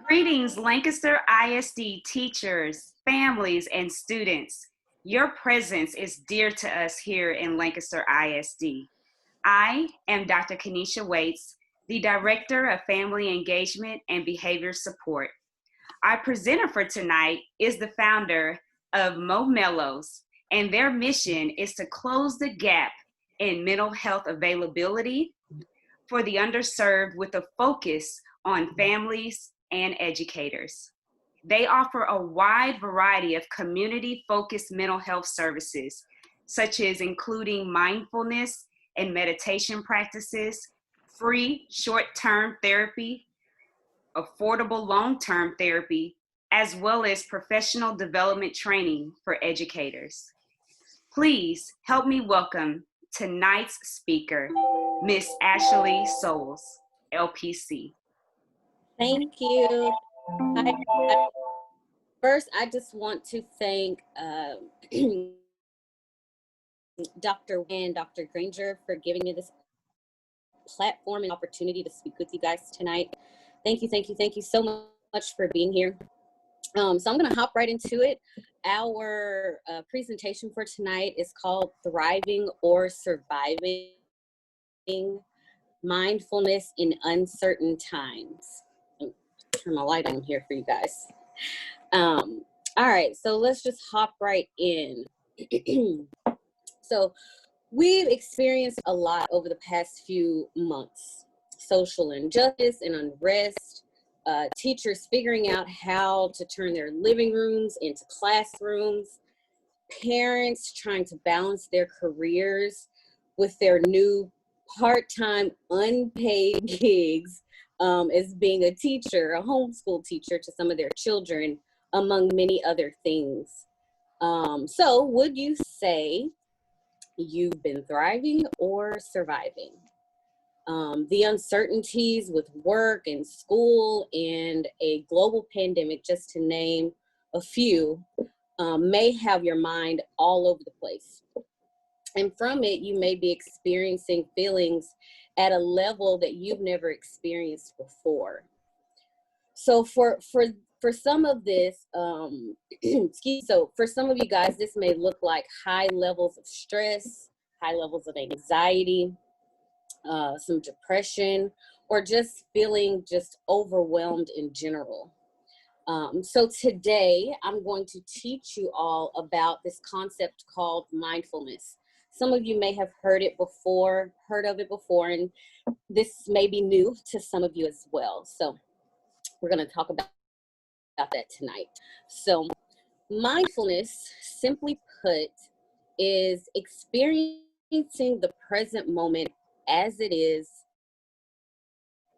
Greetings, Lancaster ISD teachers, families, and students. Your presence is dear to us here in Lancaster ISD. I am Dr. Kenesha Waits, the Director of Family Engagement and Behavior Support. Our presenter for tonight is the founder of Mo Mello's, and their mission is to close the gap in mental health availability for the underserved with a focus on families and educators. They offer a wide variety of community-focused mental health services, such as including mindfulness and meditation practices, free short-term therapy, affordable long-term therapy, as well as professional development training for educators. Please help me welcome tonight's speaker, Miss Ashli Sowels, LPC. Thank you. Hi. First, I just want to thank Dr. and Dr. Granger for giving me this platform and opportunity to speak with you guys tonight. Thank you so much for being here. So I'm going to hop right into it. Our presentation for tonight is called Thriving or Surviving Mindfulness in Uncertain Times. Turn my light on here for you guys. All right, so let's just hop right in. So we've experienced a lot over the past few months: social injustice and unrest, teachers figuring out how to turn their living rooms into classrooms, parents trying to balance their careers with their new part-time unpaid gigs as being a teacher, a homeschool teacher to some of their children, among many other things. So would you say you've been thriving or surviving? The uncertainties with work and school and a global pandemic, just to name a few, may have your mind all over the place. And from it, you may be experiencing feelings at a level that you've never experienced before. So for some of this, so for some of you guys, this may look like high levels of stress, high levels of anxiety, some depression, or just feeling just overwhelmed in general. So today I'm going to teach you all about this concept called mindfulness. Some of you may have heard of it before, and this may be new to some of you as well. So we're going to talk about that tonight. So mindfulness, simply put, is experiencing the present moment as it is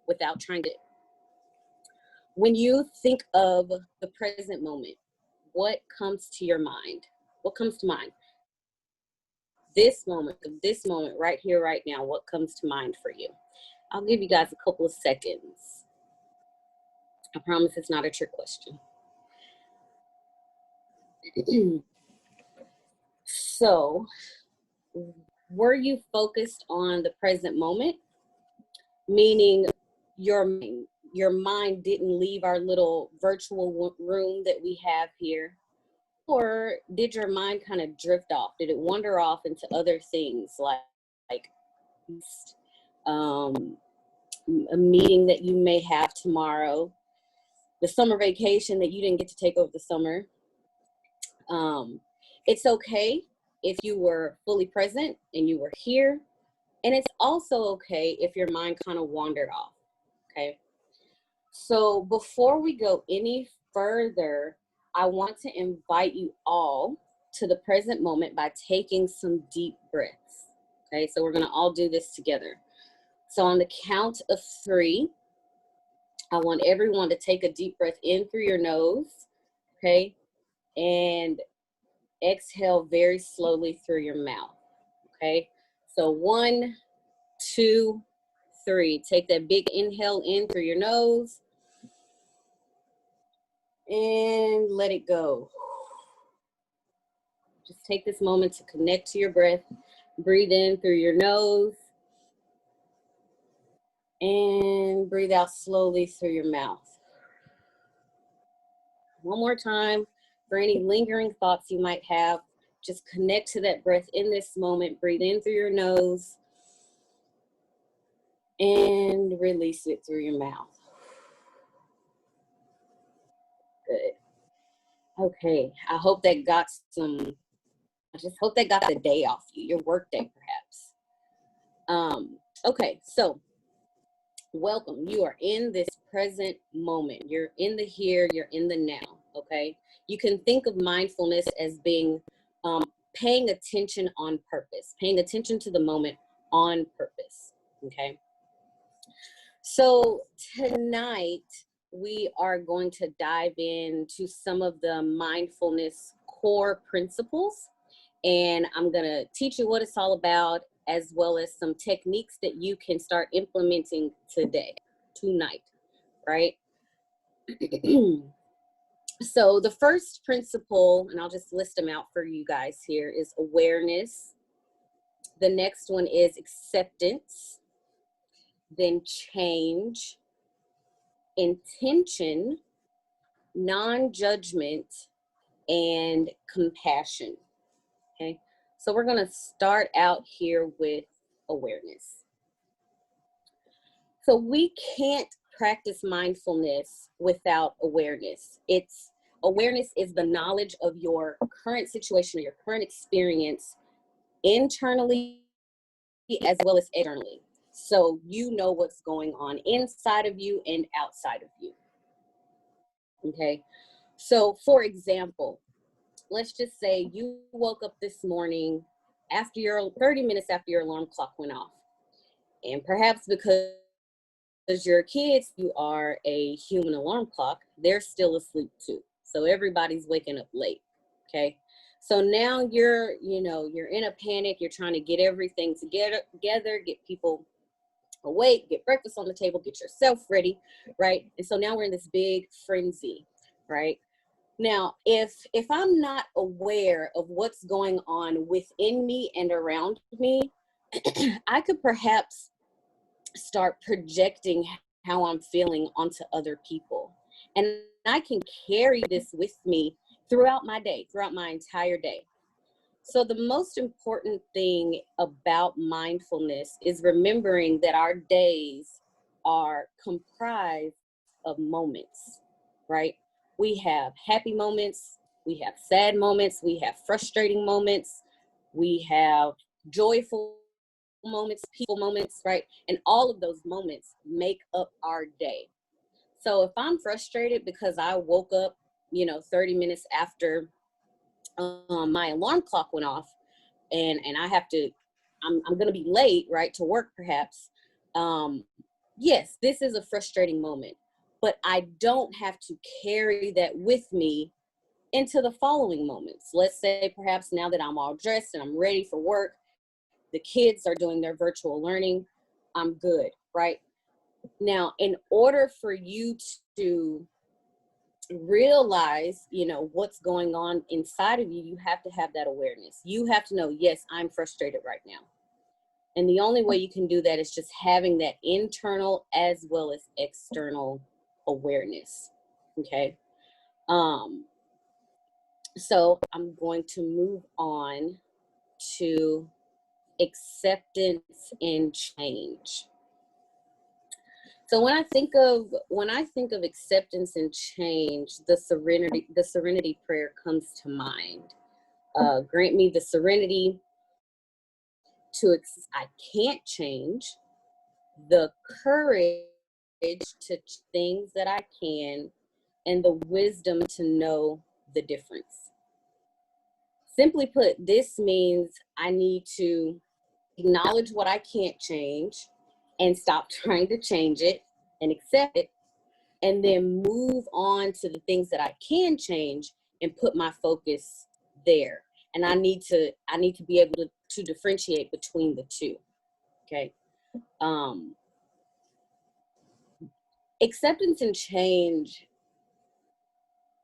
without trying to. When you think of the present moment, what comes to your mind? What comes to mind? This moment right here, right now, what comes to mind for you? I'll give you guys a couple of seconds. I promise it's not a trick question. So, were you focused on the present moment? Meaning your mind didn't leave our little virtual room that we have here? Or did your mind kind of drift off? Did it wander off into other things like a meeting that you may have tomorrow, the summer vacation that you didn't get to take over the summer? It's okay if you were fully present and you were here. And it's also okay if your mind kind of wandered off, okay? So before we go any further, I want to invite you all to the present moment by taking some deep breaths, okay? So we're gonna all do this together. So on the count of 3, I want everyone to take a deep breath in through your nose, okay? And exhale very slowly through your mouth, okay? So 1, 2, 3. Take that big inhale in through your nose and let it go. Just take this moment to connect to your breath. Breathe in through your nose and breathe out slowly through your mouth. One more time, for any lingering thoughts you might have, just connect to that breath in this moment. Breathe in through your nose and release it through your mouth. Good. Okay, I just hope that got the day off you, your work day perhaps. Okay, so welcome. You are in this present moment. You're in the here, you're in the now, okay? You can think of mindfulness as being paying attention on purpose, paying attention to the moment on purpose, okay? So tonight, we are going to dive into some of the mindfulness core principles, and I'm gonna teach you what it's all about, as well as some techniques that you can start implementing tonight, right? So the first principle, and I'll just list them out for you guys here, is awareness. The next one is acceptance, then change, intention, non-judgment, and compassion, okay? So we're gonna start out here with awareness. So we can't practice mindfulness without awareness. Awareness is the knowledge of your current situation or your current experience internally as well as externally. So you know what's going on inside of you and outside of you. Okay. So for example, let's just say you woke up this morning after 30 minutes after your alarm clock went off. And perhaps because you're kids, you are a human alarm clock, they're still asleep too. So everybody's waking up late, okay? So now you're in a panic, you're trying to get everything together, get people awake, get breakfast on the table, get yourself ready, right? And so now we're in this big frenzy, right? Now, if I'm not aware of what's going on within me and around me, I could perhaps start projecting how I'm feeling onto other people. And I can carry this with me throughout my day, throughout my entire day. So the most important thing about mindfulness is remembering that our days are comprised of moments, right? We have happy moments, we have sad moments, we have frustrating moments, we have joyful moments, peaceful moments, right? And all of those moments make up our day. So if I'm frustrated because I woke up, 30 minutes after my alarm clock went off, and I'm going to be late, right, to work perhaps. Yes, this is a frustrating moment, but I don't have to carry that with me into the following moments. Let's say perhaps now that I'm all dressed and I'm ready for work, the kids are doing their virtual learning, I'm good, right? Now, in order for you to realize, what's going on inside of you, you have to have that awareness. You have to know, yes, I'm frustrated right now. And the only way you can do that is just having that internal as well as external awareness, okay? So I'm going to move on to acceptance and change. So when I think of acceptance and change, the Serenity Prayer comes to mind. Grant me the serenity I can't change, the courage to things that I can, and the wisdom to know the difference. Simply put, this means I need to acknowledge what I can't change and stop trying to change it and accept it, and then move on to the things that I can change and put my focus there. And I need to be able to differentiate between the two. Okay. Acceptance and change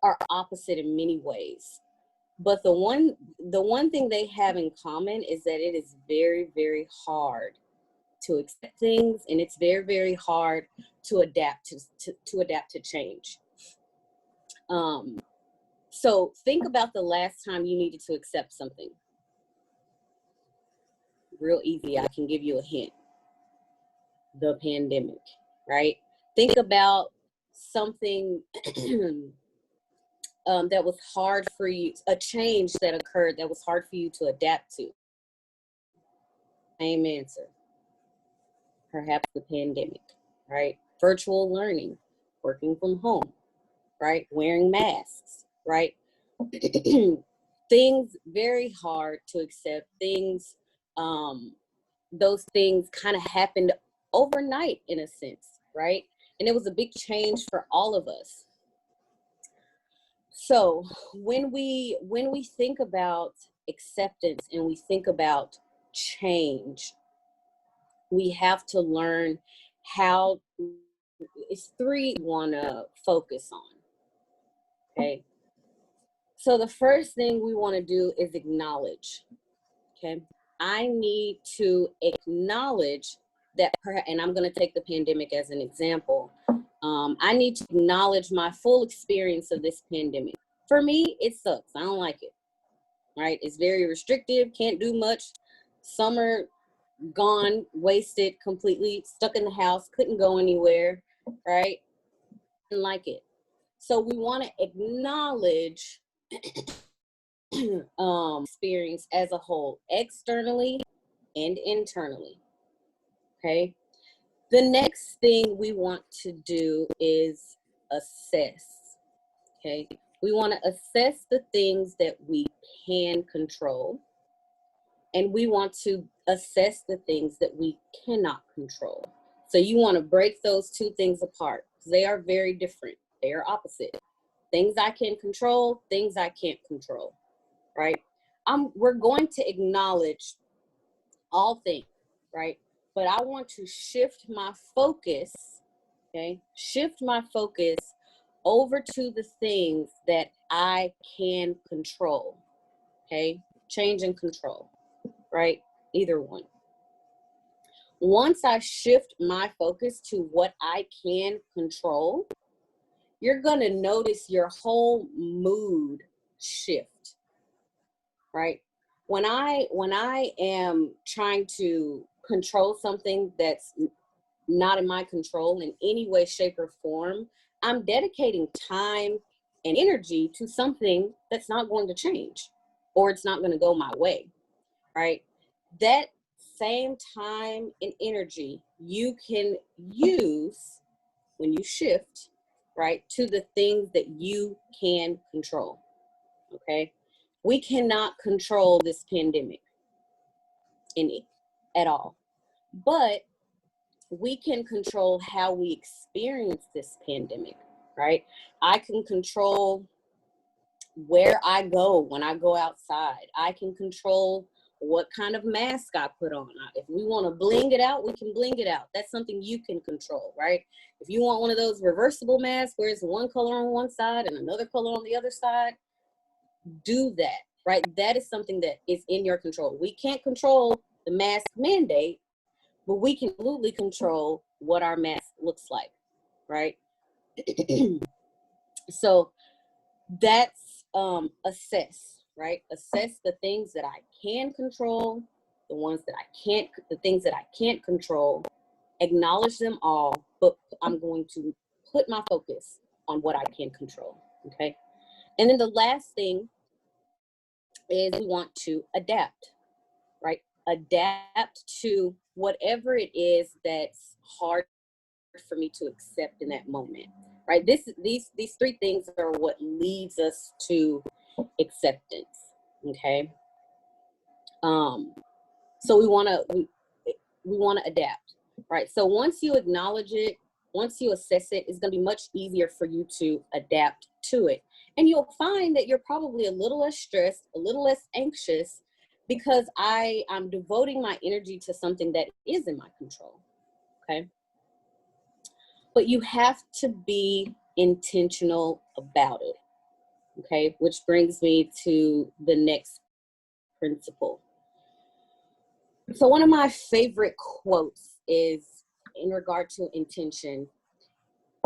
are opposite in many ways. But the one thing they have in common is that it is very, very hard to accept things, and it's very, very hard to adapt to change. So think about the last time you needed to accept something. Real easy, I can give you a hint. The pandemic, right? Think about something that was hard for you, a change that occurred that was hard for you to adapt to. Same answer. Perhaps the pandemic, right? Virtual learning, working from home, right? Wearing masks, right? Things very hard to accept. Things, those things kind of happened overnight in a sense, right? And it was a big change for all of us. So when we think about acceptance and we think about change, we have to learn how. It's three we want to focus on. Okay. So the first thing we want to do is acknowledge. Okay. I need to acknowledge that, and I'm going to take the pandemic as an example. I need to acknowledge my full experience of this pandemic. For me, it sucks. I don't like it. Right? It's very restrictive. Can't do much. Summer gone, wasted, completely stuck in the house. Couldn't go anywhere. Right? Didn't like it. So we want to acknowledge experience as a whole, externally and internally. Okay. The next thing we want to do is assess. Okay. We want to assess the things that we can control, and we want to assess the things that we cannot control. So you want to break those two things apart. They are very different. They are opposite. Things I can control, things I can't control, right? We're going to acknowledge all things, right? But I want to shift my focus, okay? Shift my focus over to the things that I can control, okay? Change and control, right? Either one. Once I shift my focus to what I can control, you're gonna notice your whole mood shift, right? When I am trying to control something that's not in my control in any way, shape, or form, I'm dedicating time and energy to something that's not going to change, or it's not going to go my way, right? That same time and energy you can use when you shift, right, to the things that you can control, okay? We cannot control this pandemic at all, but we can control how we experience this pandemic, right? I can control where I go when I go outside. I can control what kind of mask I put on. If we want to bling it out, we can bling it out. That's something you can control, right? If you want one of those reversible masks where it's one color on one side and another color on the other side, do that, right? That is something that is in your control. We can't control the mask mandate, but we can absolutely control what our mask looks like, right? So that's assess, right? Assess the things that I can control, the ones that I can't, the things that I can't control, acknowledge them all, but I'm going to put my focus on what I can control, okay? And then the last thing is we want to adapt, right? Adapt to whatever it is that's hard for me to accept in that moment, right? These three things are what leads us to acceptance, okay? So we want to adapt, right? So once you acknowledge it, once you assess it, it's going to be much easier for you to adapt to it. And you'll find that you're probably a little less stressed, a little less anxious, because I'm devoting my energy to something that is in my control, okay? But you have to be intentional about it, okay? Which brings me to the next principle. So one of my favorite quotes is in regard to intention: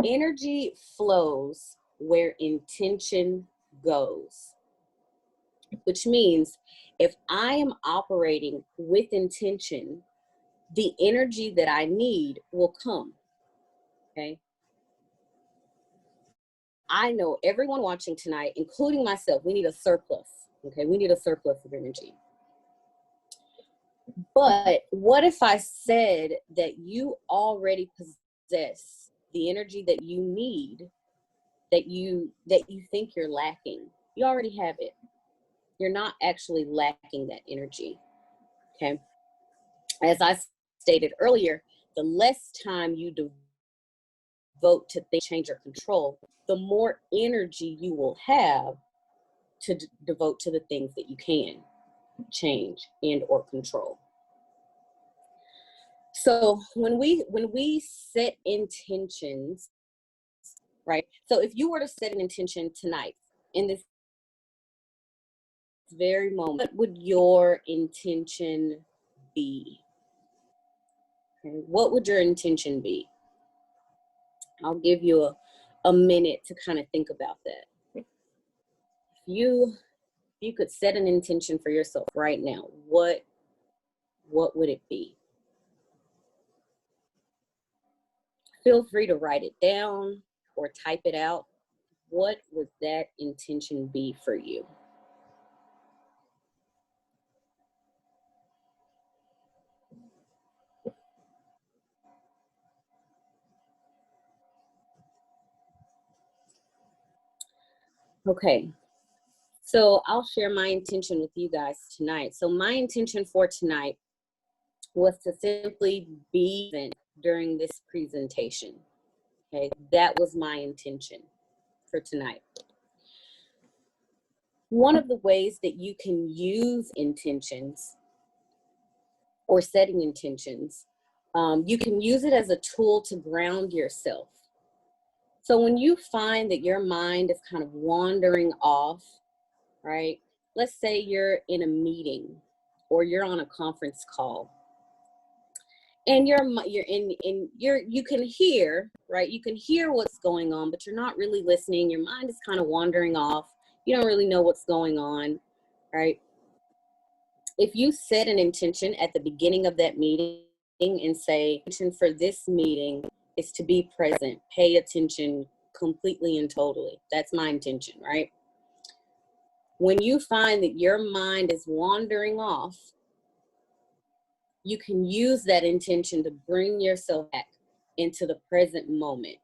energy flows where intention goes, which means if I am operating with intention, the energy that I need will come, okay? I know everyone watching tonight, including myself, we need a surplus, okay? We need a surplus of energy. But what if I said that you already possess the energy that you need, that you think you're lacking? You already have it. You're not actually lacking that energy, okay? As I stated earlier, the less time you devote to things, change, or control, the more energy you will have to devote to the things that you can change and or control. So when we set intentions, right? So if you were to set an intention tonight in this very moment, what would your intention be? Okay, what would your intention be? I'll give you a minute to kind of think about that. If you could set an intention for yourself right now, what would it be? Feel free to write it down or type it out. What would that intention be for you? Okay, so I'll share my intention with you guys tonight. So my intention for tonight was to simply be present during this presentation. Okay, that was my intention for tonight. One of the ways that you can use intentions or setting intentions, you can use it as a tool to ground yourself. So when you find that your mind is kind of wandering off, right? Let's say you're in a meeting or you're on a conference call, and you can hear, right? You can hear what's going on, but you're not really listening. Your mind is kind of wandering off. You don't really know what's going on, right? If you set an intention at the beginning of that meeting and say, intention for this meeting is to be present, pay attention completely and totally. That's my intention, right? When you find that your mind is wandering off, you can use that intention to bring yourself back into the present moment.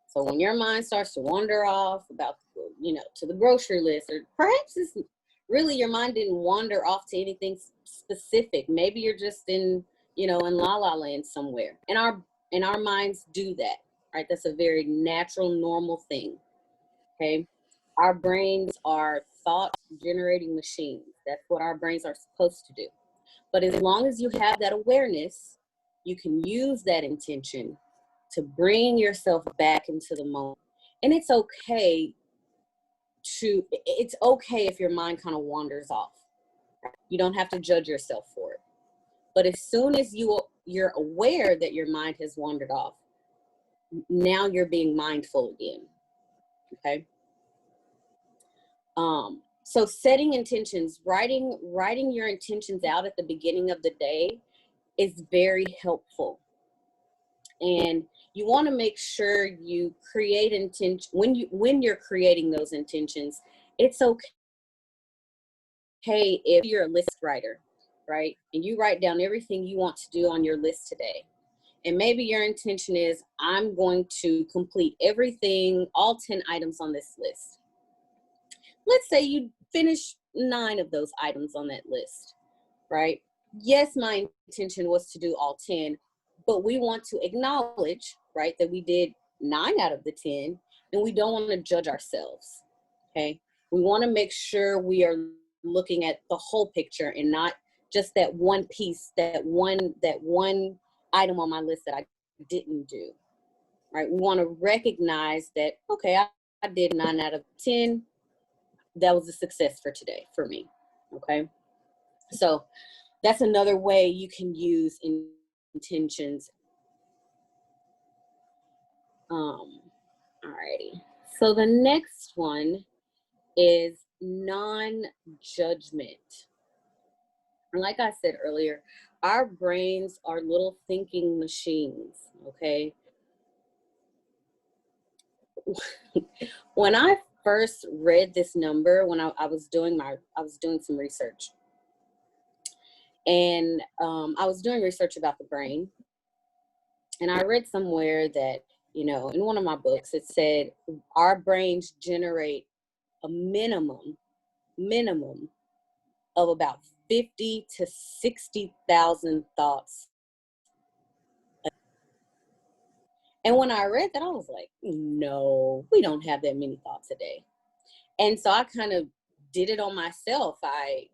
So when your mind starts to wander off about, to the grocery list, or perhaps it's really your mind didn't wander off to anything specific. Maybe you're just in la la land somewhere. And our minds do that, right? That's a very natural, normal thing, okay? Our brains are thought generating machines. That's what our brains are supposed to do. But as long as you have that awareness, you can use that intention to bring yourself back into the moment. And it's okay if your mind kind of wanders off. You don't have to judge yourself for it. But as soon as you're aware that your mind has wandered off, now you're being mindful again. Okay. So setting intentions, writing your intentions out at the beginning of the day is very helpful. And you want to make sure you create intention when you're creating those intentions. It's okay if you're a list writer, right? And you write down everything you want to do on your list today. And maybe your intention is, I'm going to complete everything, all 10 items on this list. Let's say you finish 9 of those items on that list, right? Yes, my intention was to do all 10, but we want to acknowledge, right, that we did 9 out of the 10, and we don't want to judge ourselves, okay? We want to make sure we are looking at the whole picture and not just that one piece, that one item on my list that I didn't do, right? We want to recognize that, okay, I did 9 out of 10. That was a success for today, for me, okay? So that's another way you can use intentions. Alrighty. So the next one is non-judgment. And like I said earlier, our brains are little thinking machines, okay? When I first read this number, when I was doing some research, and I was doing research about the brain, and I read somewhere that, in one of my books, it said our brains generate a minimum of about 50 to 60,000 thoughts. And when I read that, I was like, no, we don't have that many thoughts a day. And so I kind of did it on myself. I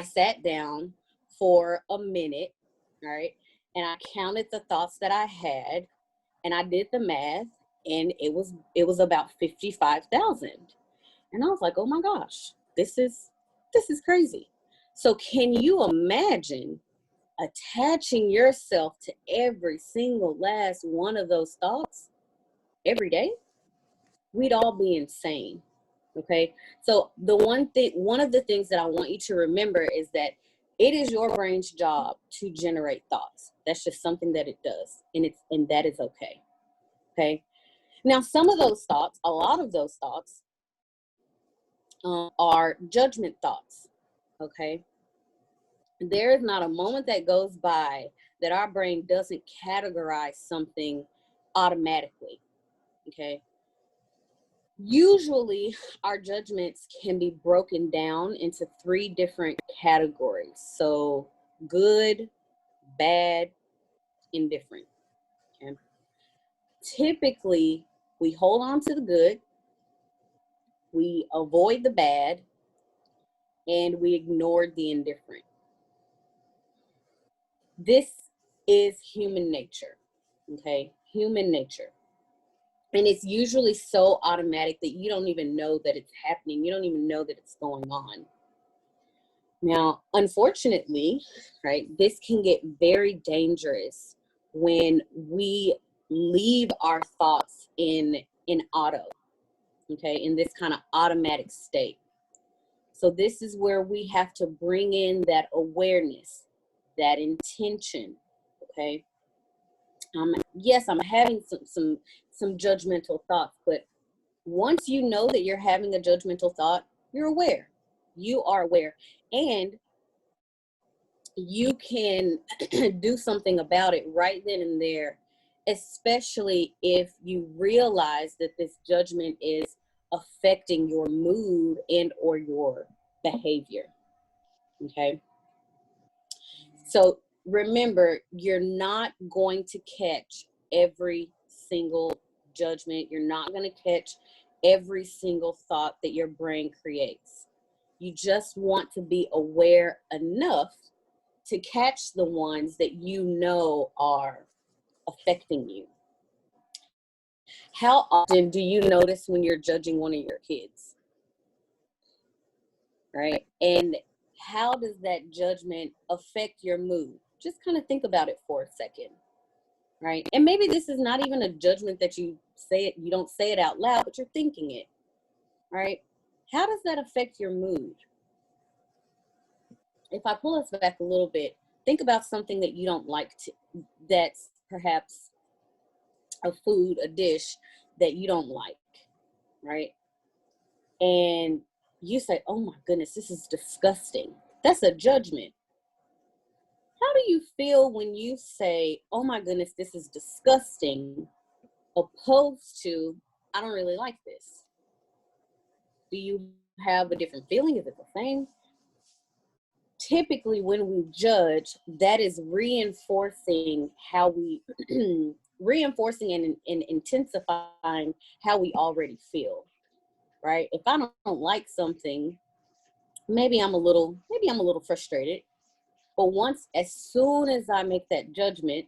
sat down for a minute, right? And I counted the thoughts that I had, and I did the math, and it was about 55,000. And I was like, oh my gosh, this is crazy. So can you imagine attaching yourself to every single last one of those thoughts every day? We'd all be insane. Okay. So one of the things that I want you to remember is that it is your brain's job to generate thoughts. That's just something that it does. And that is okay. Okay. Now, a lot of those thoughts are judgment thoughts. Okay. There is not a moment that goes by that our brain doesn't categorize something automatically. Okay. Usually, our judgments can be broken down into 3 different categories. So, good, bad, indifferent. Okay. Typically, we hold on to the good, we avoid the bad, and we ignore the indifferent. This is human nature. Okay, human nature. And it's usually so automatic that you don't even know that it's happening. You don't even know that it's going on. Now, unfortunately, right, this can get very dangerous when we leave our thoughts in auto, okay, in this kind of automatic state. So this is where we have to bring in that awareness, that intention, okay? Yes, I'm having some judgmental thoughts, but once you know that you're having a judgmental thought, you're aware. You are aware. And you can do something about it right then and there, especially if you realize that this judgment is affecting your mood and or your behavior. Okay. So remember, you're not going to catch every single judgment. You're not going to catch every single thought that your brain creates. You just want to be aware enough to catch the ones that you know are affecting you. How often do you notice when you're judging one of your kids? Right? And how does that judgment affect your mood? Just kind of think about it for a second. Right? And maybe this is not even a judgment that you don't say it out loud, but you're thinking it. Right? How does that affect your mood? If I pull us back a little bit, think about something that you don't like that's perhaps a food, a dish that you don't like, right? And you say, oh my goodness, this is disgusting. That's a judgment. How do you feel when you say, oh my goodness, this is disgusting, opposed to, I don't really like this? Do you have a different feeling? Is it the same? Typically, when we judge, that is reinforcing how we, reinforcing and intensifying how we already feel, right? If I don't like something, maybe I'm a little frustrated. But as soon as I make that judgment,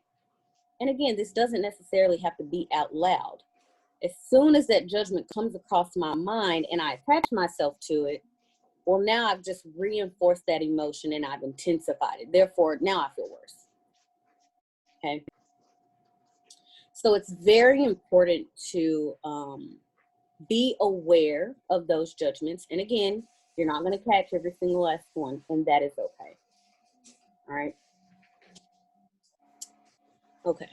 and again, this doesn't necessarily have to be out loud. As soon as that judgment comes across my mind and I attach myself to it, well, now I've just reinforced that emotion and I've intensified it. Therefore, now I feel worse. Okay. So it's very important to be aware of those judgments. And again, you're not going to catch every single last one, and that is okay. All right. Okay.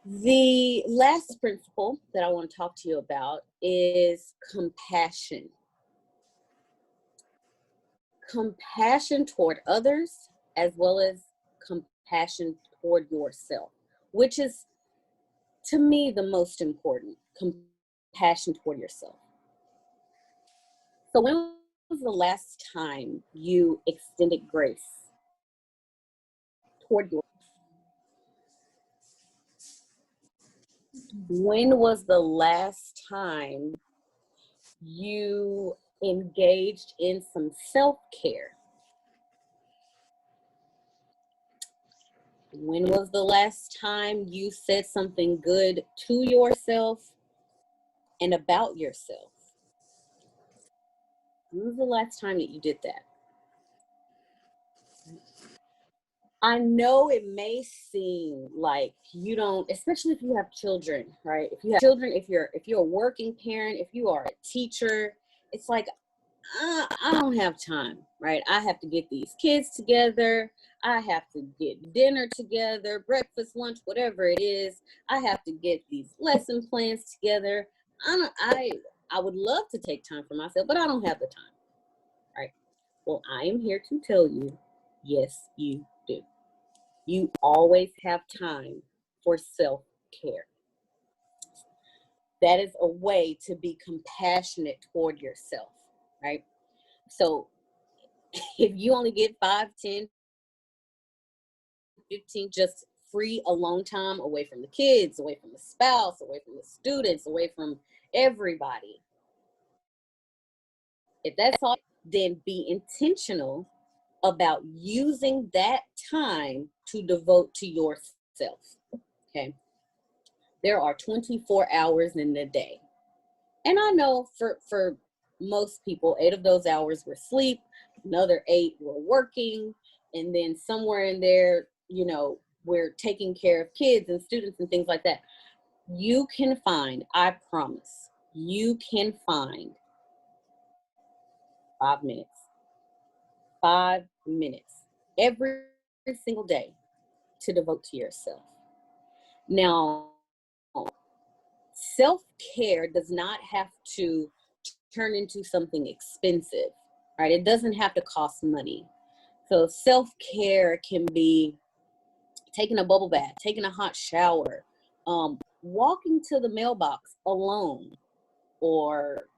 The last principle that I want to talk to you about is compassion. Compassion toward others, as well as compassion toward yourself, which is, to me, the most important. Compassion toward yourself. So when was the last time you extended grace toward yourself? When was the last time you engaged in some self-care? When was the last time you said something good to yourself and about yourself? When was the last time that you did that? I know it may seem like you don't, especially if you have children, right? If you have children, if you're a working parent, if you are a teacher, it's like, I don't have time, right? I have to get these kids together. I have to get dinner together, breakfast, lunch, whatever it is. I have to get these lesson plans together. I would love to take time for myself, but I don't have the time, right? Well, I am here to tell you, yes, you do. You always have time for self-care. That is a way to be compassionate toward yourself, right? So if you only get 5, 10, 15 just free alone time away from the kids, away from the spouse, away from the students, away from everybody, if that's all, then be intentional about using that time to devote to yourself. Okay. There are 24 hours in the day. And I know for most people, 8 of those hours were sleep, another 8 were working, and then somewhere in there, we're taking care of kids and students and things like that. You can find, I promise, you can find 5 minutes. 5 minutes every single day to devote to yourself. Now, self-care does not have to turn into something expensive, right? It doesn't have to cost money. So self-care can be taking a bubble bath, taking a hot shower, walking to the mailbox alone, or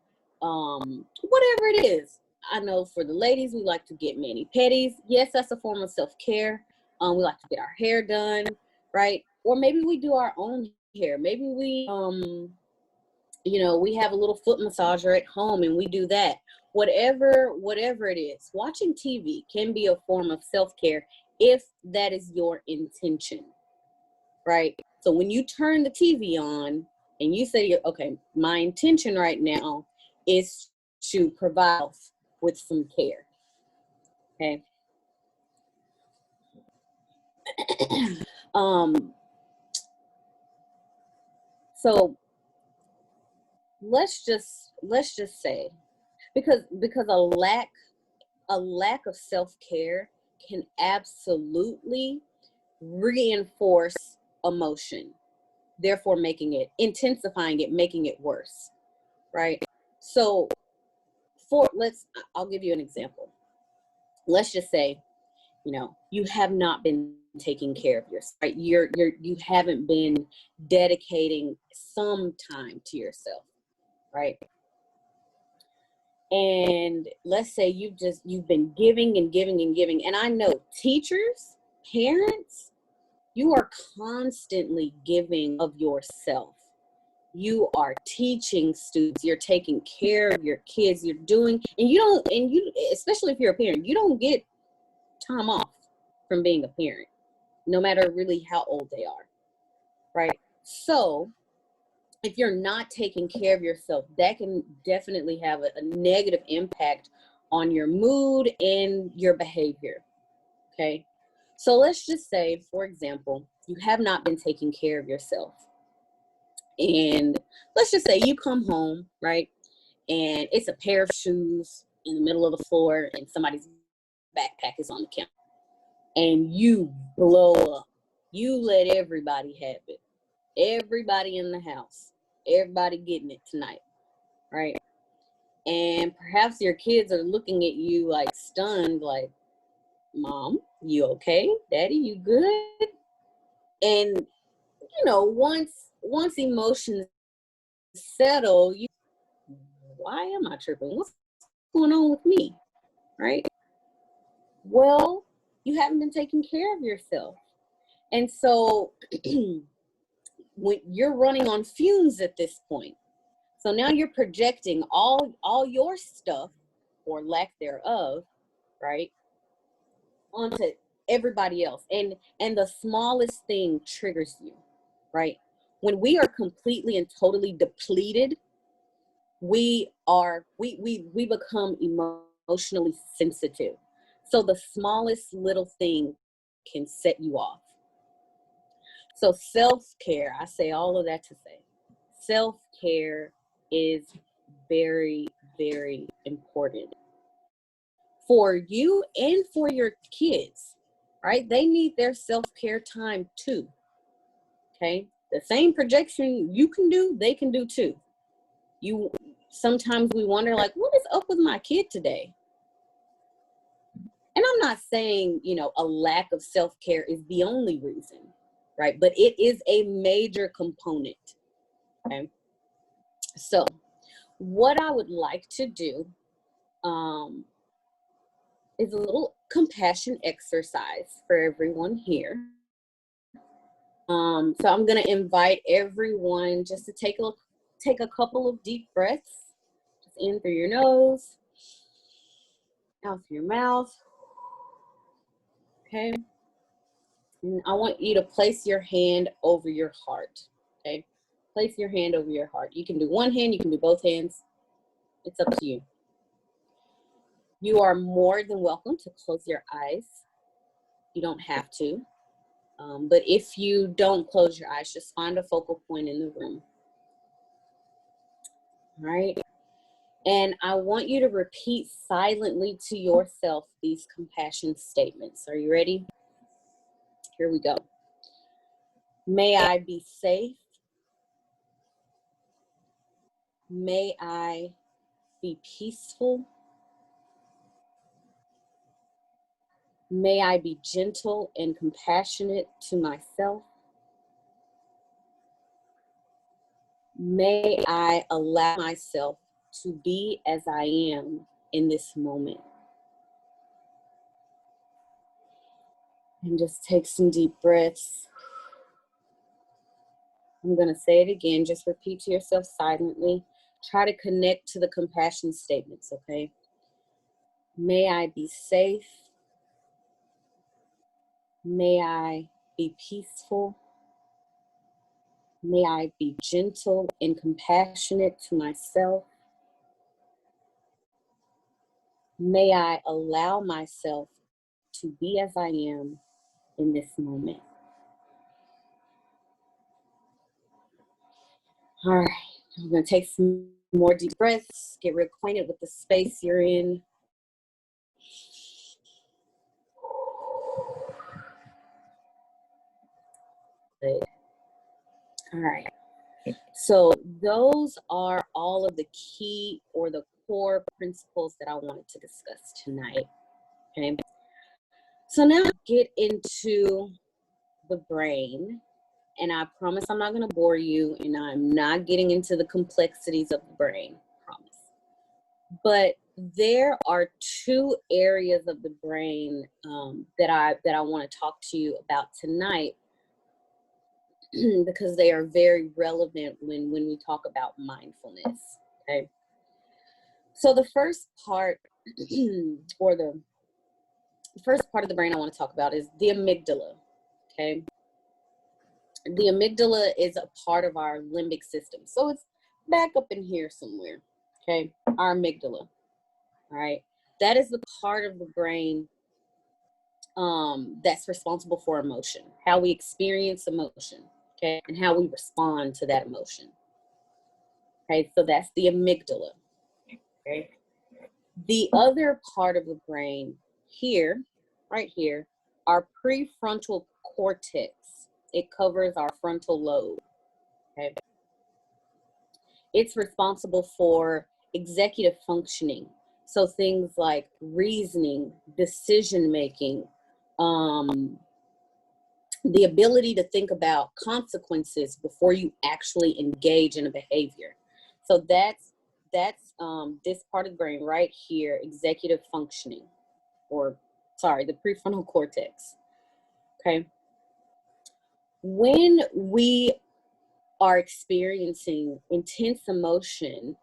whatever it is. I know for the ladies, we like to get mani-pedis. Yes, that's a form of self-care. We like to get our hair done, right? Or maybe we do our own hair. Maybe we, we have a little foot massager at home and we do that. Whatever it is, watching TV can be a form of self-care if that is your intention, right? So when you turn the TV on and you say, okay, my intention right now is to provide with some care, okay? So let's just say, because a lack of self-care can absolutely reinforce emotion, therefore intensifying it, making it worse, right? So I'll give you an example. Let's just say, you have not been taking care of yourself, right? You haven't been dedicating some time to yourself, right? And let's say you've been giving and giving and giving. And I know teachers, parents, you are constantly giving of yourself. You are teaching students, you're taking care of your kids, you're doing, especially if you're a parent, you don't get time off from being a parent, no matter really how old they are, right? So if you're not taking care of yourself, that can definitely have a negative impact on your mood and your behavior, okay? So let's just say, for example, you have not been taking care of yourself. And let's just say you come home, right? And it's a pair of shoes in the middle of the floor and somebody's backpack is on the counter. And you blow up. You let everybody have it. Everybody in the house. Everybody getting it tonight, right? And perhaps your kids are looking at you like stunned, like, Mom, you okay? Daddy, you good? And, you know, once emotions settle, why am I tripping? What's going on with me, right? Well, you haven't been taking care of yourself. And so when you're running on fumes at this point, so now you're projecting all your stuff, or lack thereof, right, onto everybody else. And the smallest thing triggers you, right? When we are completely and totally depleted, we become emotionally sensitive. So the smallest little thing can set you off. So self-care, I say all of that to say, self-care is very, very important for you and for your kids, right? They need their self-care time too, okay? The same projection you can do, they can do too. Sometimes we wonder, like, what is up with my kid today? And I'm not saying, you know, a lack of self-care is the only reason, right? But it is a major component, okay? So what I would like to do is a little compassion exercise for everyone here. So I'm going to invite everyone just to take a couple of deep breaths, just in through your nose, out through your mouth. Okay. And I want you to place your hand over your heart. Okay. Place your hand over your heart. You can do one hand, you can do both hands. It's up to you. You are more than welcome to close your eyes. You don't have to. But if you don't close your eyes, just find a focal point in the room. All right. And I want you to repeat silently to yourself these compassion statements. Are you ready? Here we go. May I be safe. May I be peaceful. May I be gentle and compassionate to myself. May I allow myself to be as I am in this moment. And just take some deep breaths. I'm going to say it again. Just repeat to yourself silently. Try to connect to the compassion statements, okay? May I be safe. May I be peaceful. May I be gentle and compassionate to myself. May I allow myself to be as I am in this moment. All right, I'm going to take some more deep breaths, get reacquainted with the space you're in. Good. All right. So those are all of the key or the core principles that I wanted to discuss tonight. Okay. So now get into the brain. And I promise I'm not going to bore you, and I'm not getting into the complexities of the brain, promise. But there are two areas of the brain that I want to talk to you about tonight because they are very relevant when we talk about mindfulness. Okay. So the first part, or the first part of the brain I want to talk about is the amygdala. Okay. The amygdala is a part of our limbic system. So it's back up in here somewhere, okay? Our amygdala, all right? That is the part of the brain that's responsible for emotion, how we experience emotion, okay, and how we respond to that emotion. Okay, so that's the amygdala. Okay. The other part of the brain here, right here, our prefrontal cortex. It covers our frontal lobe. Okay. It's responsible for executive functioning. So things like reasoning, decision making, the ability to think about consequences before you actually engage in a behavior. So that's this part of the brain right here, executive functioning, or sorry, the prefrontal cortex. Okay. When we are experiencing intense emotion,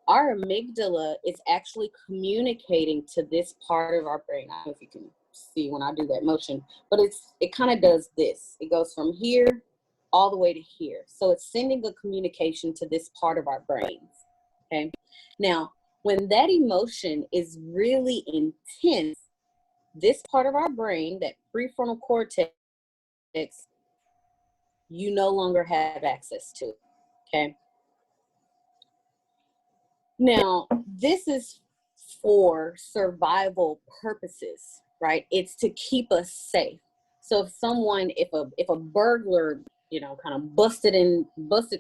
our amygdala is actually communicating to this part of our brain. I don't know if you can see when I do that motion, but it kind of does this. It goes from here all the way to here. So it's sending a communication to this part of our brains. Okay. Now, when that emotion is really intense, this part of our brain, that prefrontal cortex, you no longer have access to. Okay. Now, this is for survival purposes, right? It's to keep us safe. So if a burglar, kind of busted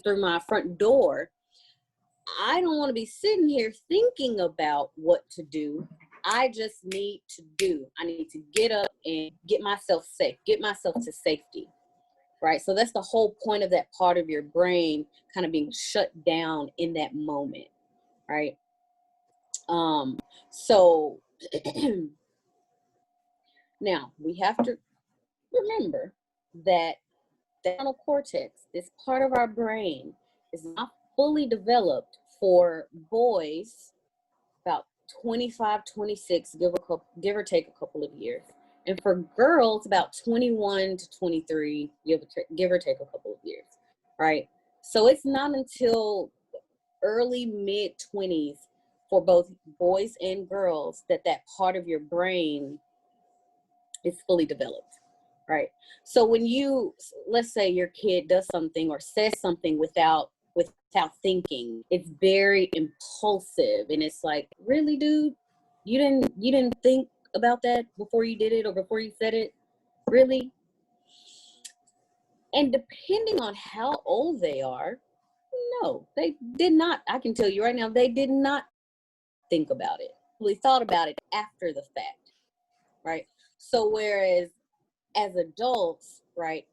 through my front door, I don't want to be sitting here thinking about what to do. I just need to get up and get myself safe, get myself to safety, right? So that's the whole point of that part of your brain kind of being shut down in that moment, right? So now we have to remember that the frontal cortex, this part of our brain, is not fully developed for boys about 25, 26, give or take a couple of years. And for girls, about 21 to 23, give or take a couple of years, right? So it's not until early mid-20s for both boys and girls that part of your brain is fully developed, right? So when let's say your kid does something or says something without thinking, it's very impulsive, and it's like, really, dude, you didn't think about that before you did it or before you said it, really? And depending on how old they are, no, they did not. I can tell you right now, they did not think about it. We thought about it after the fact, right? So whereas as adults, right,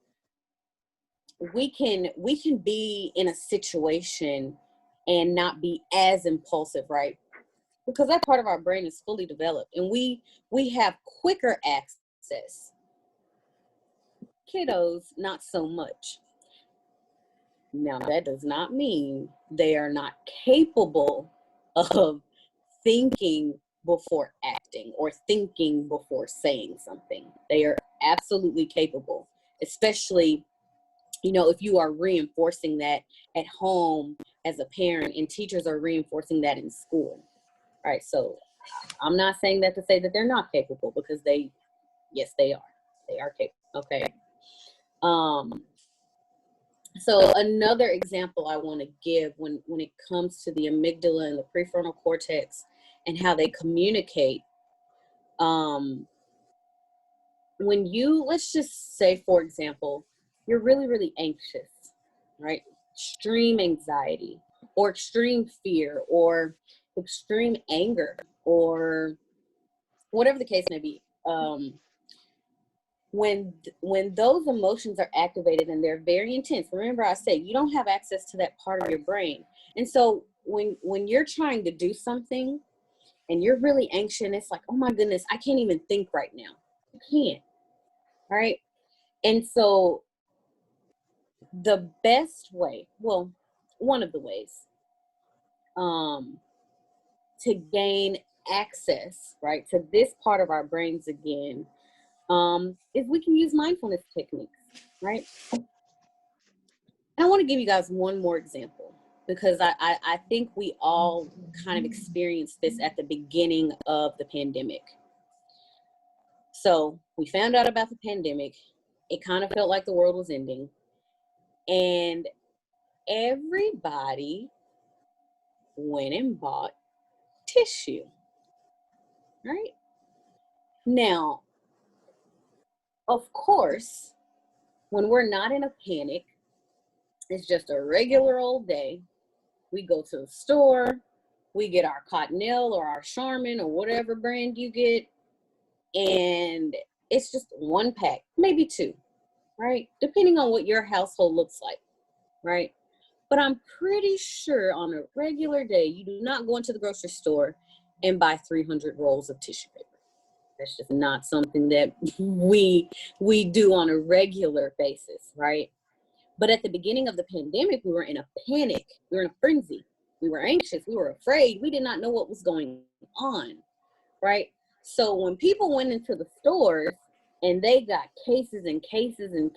we can be in a situation and not be as impulsive, right? Because that part of our brain is fully developed, and we have quicker access. Kiddos, not so much. Now, that does not mean they are not capable of thinking before acting or thinking before saying something. They are absolutely capable, especially, if you are reinforcing that at home as a parent, and teachers are reinforcing that in school. All right, so I'm not saying that to say that they're not capable, because yes, they are. They are capable, okay? So another example I want to give when it comes to the amygdala and the prefrontal cortex and how they communicate, let's just say, for example, you're really, really anxious, right? Extreme anxiety or extreme fear or extreme anger or whatever the case may be. When those emotions are activated and they're very intense, remember I said you don't have access to that part of your brain. And so when you're trying to do something and you're really anxious, it's like, oh my goodness, I can't even think right now. You can't, right? And so the best way, well, one of the ways to gain access, right, to this part of our brains again, is we can use mindfulness techniques, right? And I want to give you guys one more example, because I think we all kind of experienced this at the beginning of the pandemic. So We found out about the pandemic. It kind of felt like the world was ending. And everybody went and bought tissue, right? Now, of course, when we're not in a panic, it's just a regular old day. We go to the store, we get our Cottonelle or our Charmin or whatever brand you get, and it's just one pack, maybe two, right? Depending on what your household looks like, right? But I'm pretty sure on a regular day, you do not go into the grocery store and buy 300 rolls of tissue paper. That's just not something that we do on a regular basis, right? But at the beginning of the pandemic, we were in a panic. We were in a frenzy. We were anxious. We were afraid. We did not know what was going on, right? So when people went into the stores and they got cases and cases and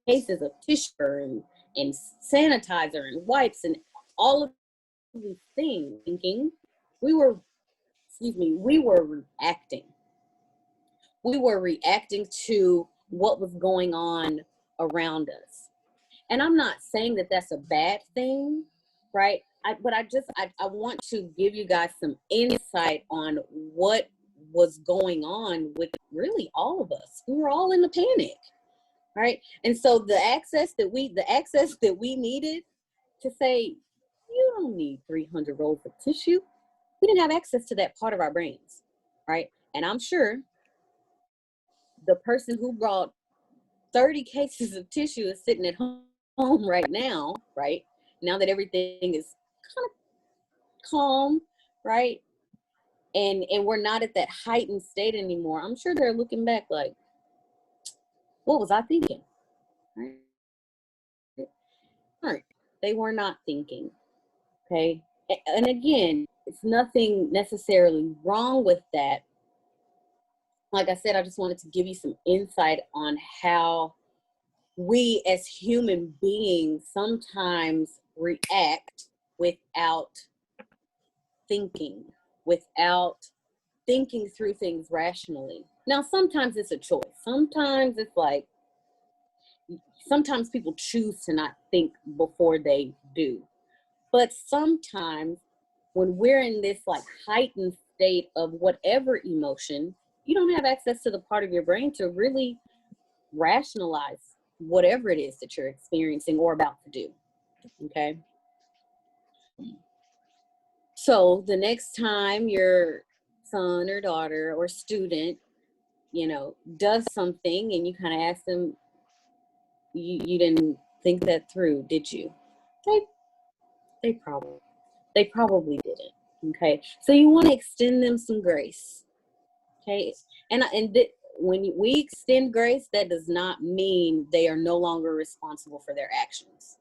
cases of tissue and sanitizer and wipes and all of these things, thinking, we were reacting. We were reacting to what was going on around us. And I'm not saying that that's a bad thing, right? But I want to give you guys some insight on what was going on with really all of us. We were all in a panic, right? And so the access that we needed to say, you don't need 300 rolls of tissue. We didn't have access to that part of our brains, right? And I'm sure the person who brought 30 cases of tissue is sitting at home right now, right? Now that everything is kind of calm, right? And we're not at that heightened state anymore. I'm sure they're looking back like, what was I thinking? Right? They were not thinking, okay? And again, it's nothing necessarily wrong with that. Like I said, I just wanted to give you some insight on how we as human beings sometimes react without thinking through things rationally. Now, sometimes it's a choice. Sometimes it's like, sometimes people choose to not think before they do. But sometimes when we're in this like heightened state of whatever emotion, you don't have access to the part of your brain to really rationalize whatever it is that you're experiencing or about to do, okay? So the next time your son or daughter or student, does something and you kind of ask them, you didn't think that through, did you? They probably didn't, okay? So you want to extend them some grace, okay? When we extend grace, that does not mean they are no longer responsible for their actions.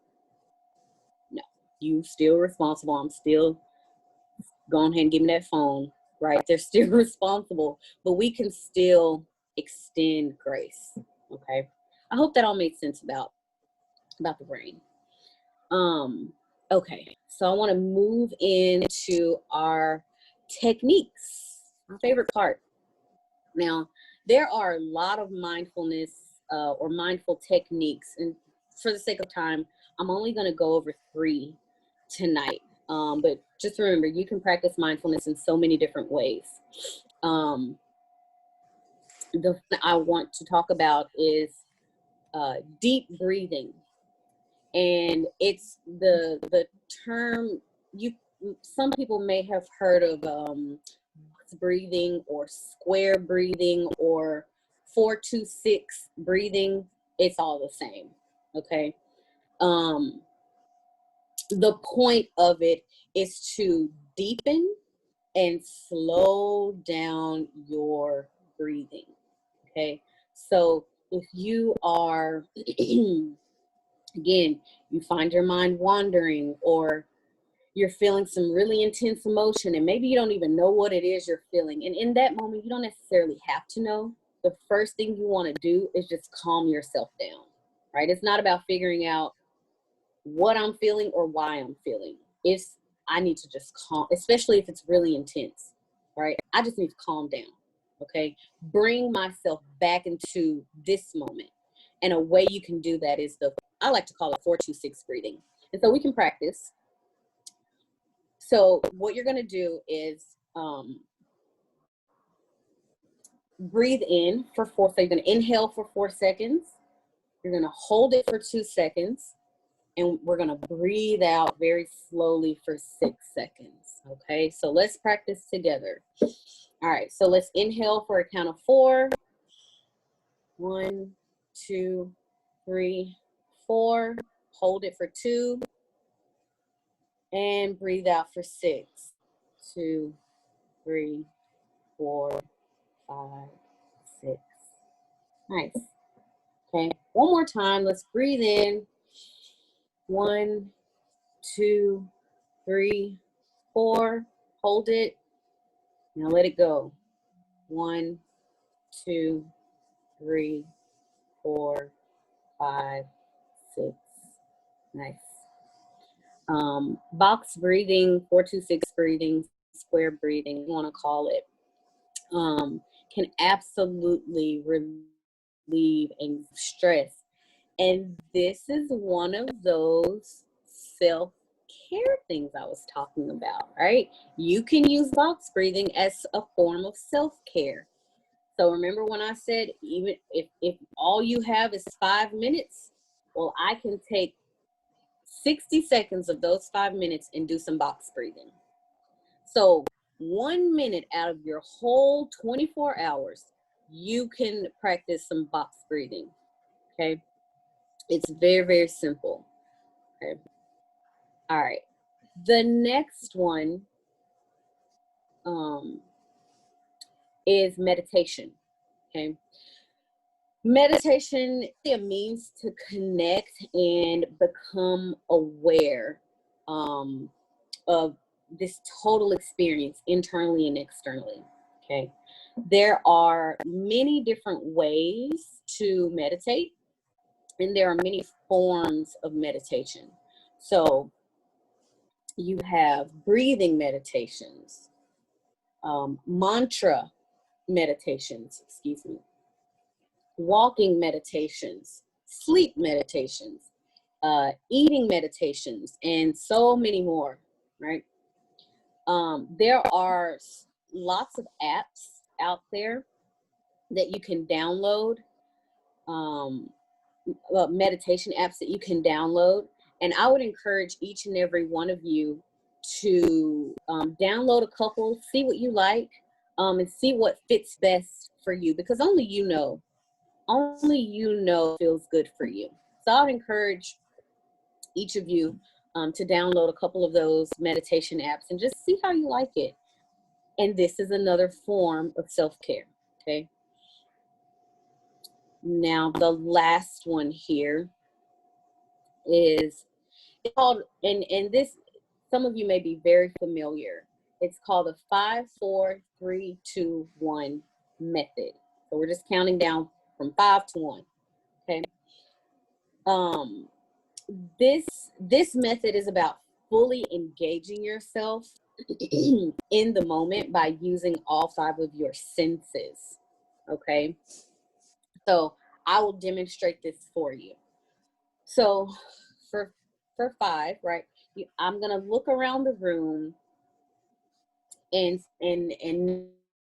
No, you still responsible. I'm still going ahead and give me that phone, right? They're still responsible, but we can still extend grace, okay? I hope that all made sense about the brain. Okay, so I want to move into our techniques, my favorite part. Now, there are a lot of mindfulness or mindful techniques, and for the sake of time, I'm only going to go over 3 tonight. But just remember, you can practice mindfulness in so many different ways. The thing I want to talk about is deep breathing, and it's the term some people may have heard of breathing or square breathing or 4-2-6 breathing. It's all the same, okay? The point of it is to deepen and slow down your breathing, okay? So if you are, again, you find your mind wandering, or you're feeling some really intense emotion and maybe you don't even know what it is you're feeling. And in that moment, you don't necessarily have to know. The first thing you want to do is just calm yourself down, right? It's not about figuring out what I'm feeling or why I'm feeling. I need to just calm, especially if it's really intense, right? I just need to calm down, okay? Bring myself back into this moment. And a way you can do that is I like to call it 4-2-6 breathing. And so we can practice. So what you're gonna do is breathe in for 4 seconds. So you're gonna inhale for 4 seconds. You're gonna hold it for 2 seconds. And we're gonna breathe out very slowly for 6 seconds, okay? So let's practice together. All right, so let's inhale for a count of 4. 1, 2, 3, 4. Hold it for 2. And breathe out for 6. 2, 3, 4, 5, 6. Nice. Okay, one more time. Let's breathe in. 1, 2, 3, 4. Hold it. Now let it go. 1, 2, 3, 4, 5, 6. Nice. Box breathing, 4-2-6 breathing, square breathing, you want to call it, can absolutely relieve stress. And this is one of those self-care things I was talking about, right? You can use box breathing as a form of self-care. So remember when I said, even if all you have is 5 minutes, well, I can take 60 seconds of those 5 minutes and do some box breathing. So 1 minute out of your whole 24 hours, you can practice some box breathing, okay? It's very, very simple, okay? All right, the next one is meditation, okay? Meditation is a means to connect and become aware of this total experience internally and externally, okay? There are many different ways to meditate, and there are many forms of meditation. So you have breathing meditations, mantra meditations, excuse me, walking meditations, sleep meditations, eating meditations, and so many more, right? There are lots of apps out there that you can download, meditation apps that you can download. And I would encourage each and every one of you to download a couple, see what you like, and see what fits best for you, because only you know feels good for you. So I would encourage each of you to download a couple of those meditation apps and just see how you like it. And this is another form of self-care, okay? Now, the last one here is called, and this, some of you may be very familiar. It's called the 5-4-3-2-1 method. So we're just counting down from 5 to 1, okay? This method is about fully engaging yourself in the moment by using all 5 of your senses, okay? So I will demonstrate this for you. So for 5, right, I'm gonna look around the room and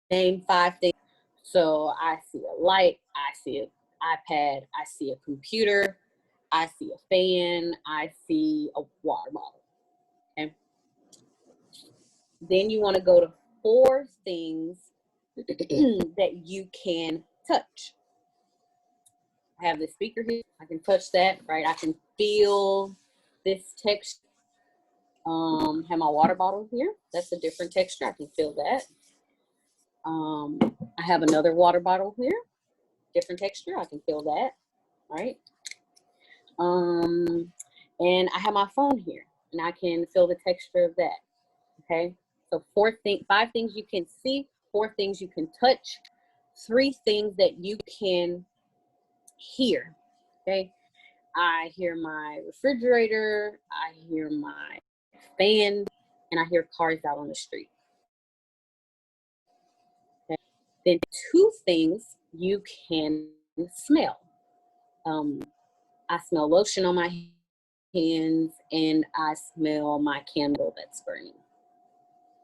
name 5 things. So I see a light, I see an iPad, I see a computer, I see a fan, I see a water bottle, okay? Then you want to go to 4 things that you can touch. I have the speaker here, I can touch that, right? I can feel this texture. Have my water bottle here, that's a different texture, I can feel that. I have another water bottle here, different texture, I can feel that, right? And I have my phone here, and I can feel the texture of that, okay? So 5 things you can see, 4 things you can touch, 3 things that you can hear, okay? I hear my refrigerator, I hear my fan, and I hear cars out on the street. Okay? Then 2 things you can smell. I smell lotion on my hands, and I smell my candle that's burning.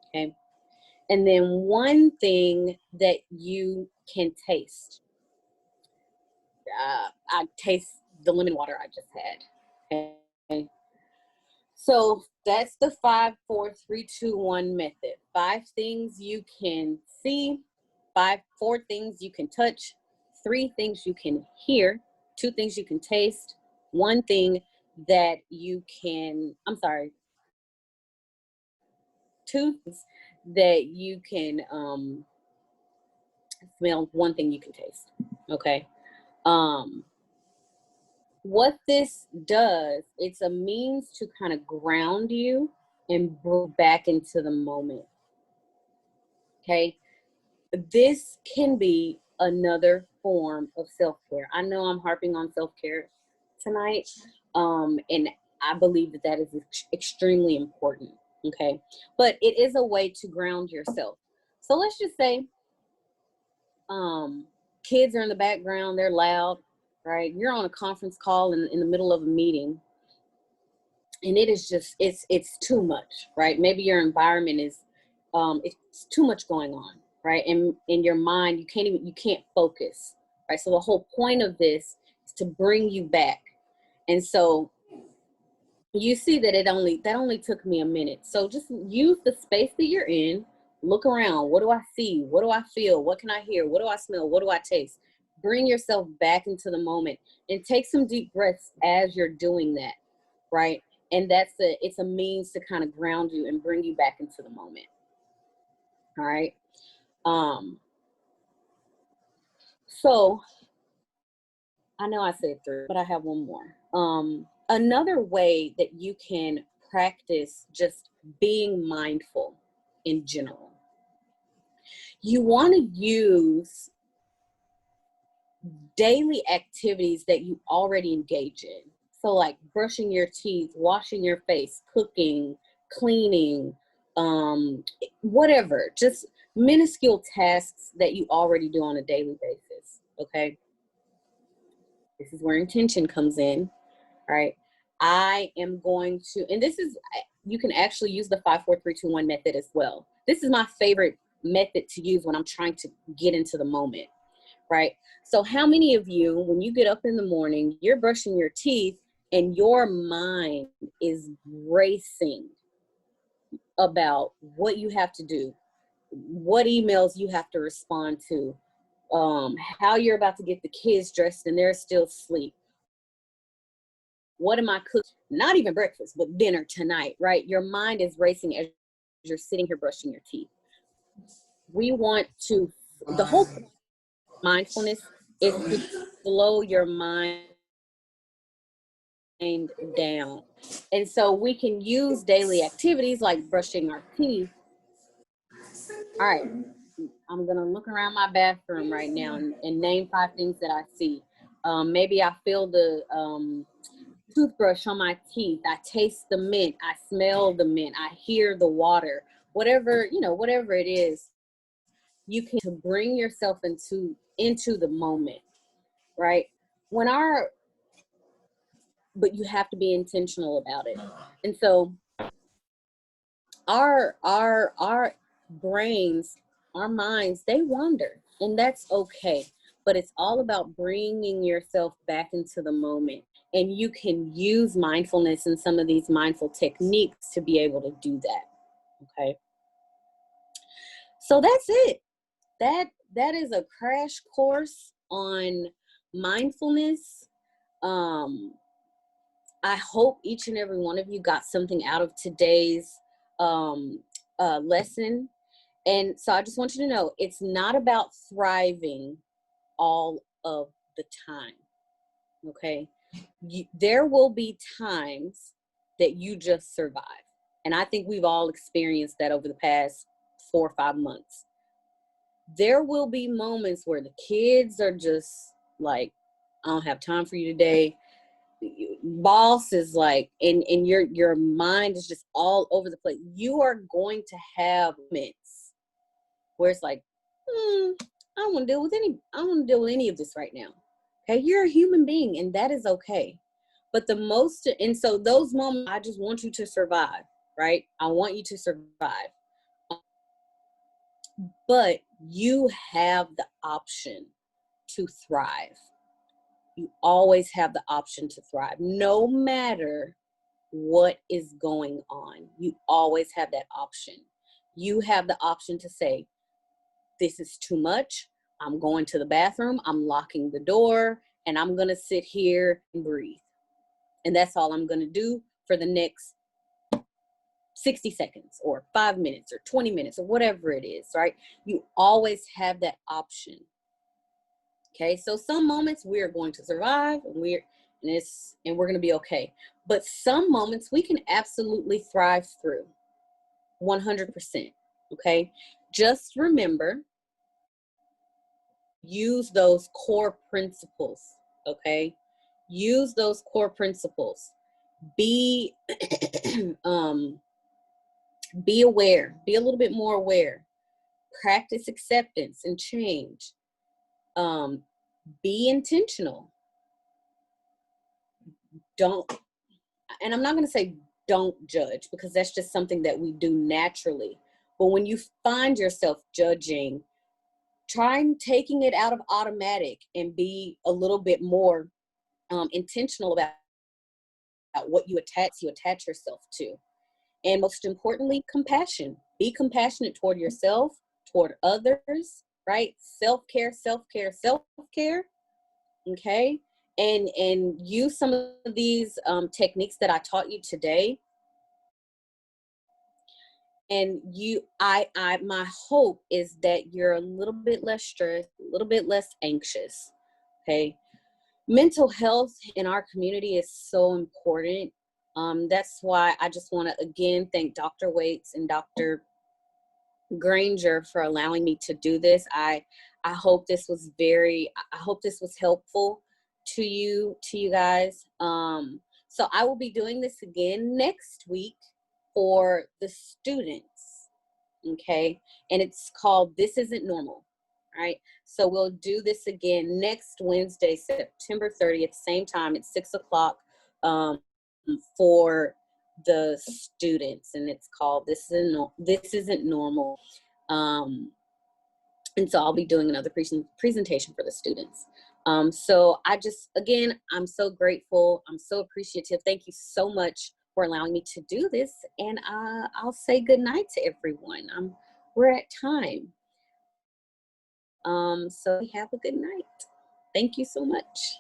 Okay. And then 1 thing that you can taste. I taste the lemon water I just had. Okay. So that's the 5, 4, 3, 2, 1 method. 5 things you can see, 4 things you can touch, 3 things you can hear, 2 things you can taste, 1 thing that you can, 2 things that you can smell, 1 thing you can taste. Okay. What this does, it's a means to kind of ground you and bring back into the moment. Okay. This can be another form of self-care. I know I'm harping on self-care tonight, and I believe that that is extremely important. Okay. But it is a way to ground yourself. So let's just say kids are in the background, they're loud, right? You're on a conference call in the middle of a meeting, and it is just, it's too much, right? Maybe your environment is, it's too much going on, right? And in your mind, you can't focus, right? So the whole point of this is to bring you back. And so you see that that only took me a minute. So just use the space that you're in, look around. What do I see? What do I feel? What can I hear? What do I smell? What do I taste? Bring yourself back into the moment and take some deep breaths as you're doing that, right? And it's a means to kind of ground you and bring you back into the moment. All right. So I know I said 3, but I have 1 more. Another way that you can practice just being mindful in general, you want to use daily activities that you already engage in. So like brushing your teeth, washing your face, cooking, cleaning, whatever, just minuscule tasks that you already do on a daily basis. Okay. This is where intention comes in. Right. I am going to, and this is, you can actually use the 5, 4, 3, 2, 1 method as well. This is my favorite method to use when I'm trying to get into the moment. Right. So how many of you, when you get up in the morning, you're brushing your teeth and your mind is racing about what you have to do, what emails you have to respond to, how you're about to get the kids dressed and they're still asleep. What am I cooking? Not even breakfast, but dinner tonight, right? Your mind is racing as you're sitting here brushing your teeth. We want to, the whole mindfulness is to slow your mind down. And so we can use daily activities like brushing our teeth. All right, I'm going to look around my bathroom right now and name 5 things that I see. Maybe I feel the toothbrush on my teeth. I taste the mint. I smell the mint. I hear the water. Whatever, whatever it is, you can to bring yourself into the moment, right? But you have to be intentional about it. And so our brains, our minds, they wander, and that's okay. But it's all about bringing yourself back into the moment. And you can use mindfulness and some of these mindful techniques to be able to do that. Okay. So that's it. That is a crash course on mindfulness. I hope each and every one of you got something out of today's lesson. And so I just want you to know, it's not about thriving all of the time. Okay. There will be times that you just survive. And I think we've all experienced that over the past 4 or 5 months. There will be moments where the kids are just like, I don't have time for you today. Boss is like, and your mind is just all over the place. You are going to have moments where it's like, I don't want to deal with any of this right now. Okay, you're a human being, and that is okay. But and so those moments, I just want you to survive, right? I want you to survive. But you have the option to thrive. You always have the option to thrive, no matter what is going on. You always have that option. You have the option to say, this is too much. I'm going to the bathroom. I'm locking the door, and I'm going to sit here and breathe. And that's all I'm going to do for the next 60 seconds or 5 minutes or 20 minutes or whatever it is, right? You always have that option. Okay, so some moments we're going to survive, and we're going to be okay. But some moments we can absolutely thrive through, 100%. Okay, just remember, use those core principles. Okay, use those core principles. Be be aware. Be a little bit more aware. Practice acceptance and change. Be intentional. And I'm not going to say don't judge, because that's just something that we do naturally. But when you find yourself judging, try taking it out of automatic and be a little bit more intentional about what you attach yourself to. And most importantly, compassion. Be compassionate toward yourself, toward others, right? Self-care, self-care, self-care. Okay. And use some of these techniques that I taught you today. And my hope is that you're a little bit less stressed, a little bit less anxious. Okay. Mental health in our community is so important. That's why I just want to again thank Dr. Waits and Dr. Granger for allowing me to do this. I hope this was helpful to you guys. So I will be doing this again next week for the students. Okay, and it's called This Isn't Normal. Right, so we'll do this again next Wednesday, September 30th, same time at 6 o'clock, for the students, and it's called This Isn't Normal. And so I'll be doing another presentation for the students. So I'm so grateful. I'm so appreciative. Thank you so much for allowing me to do this. And I'll say good night to everyone. We're at time. So have a good night. Thank you so much.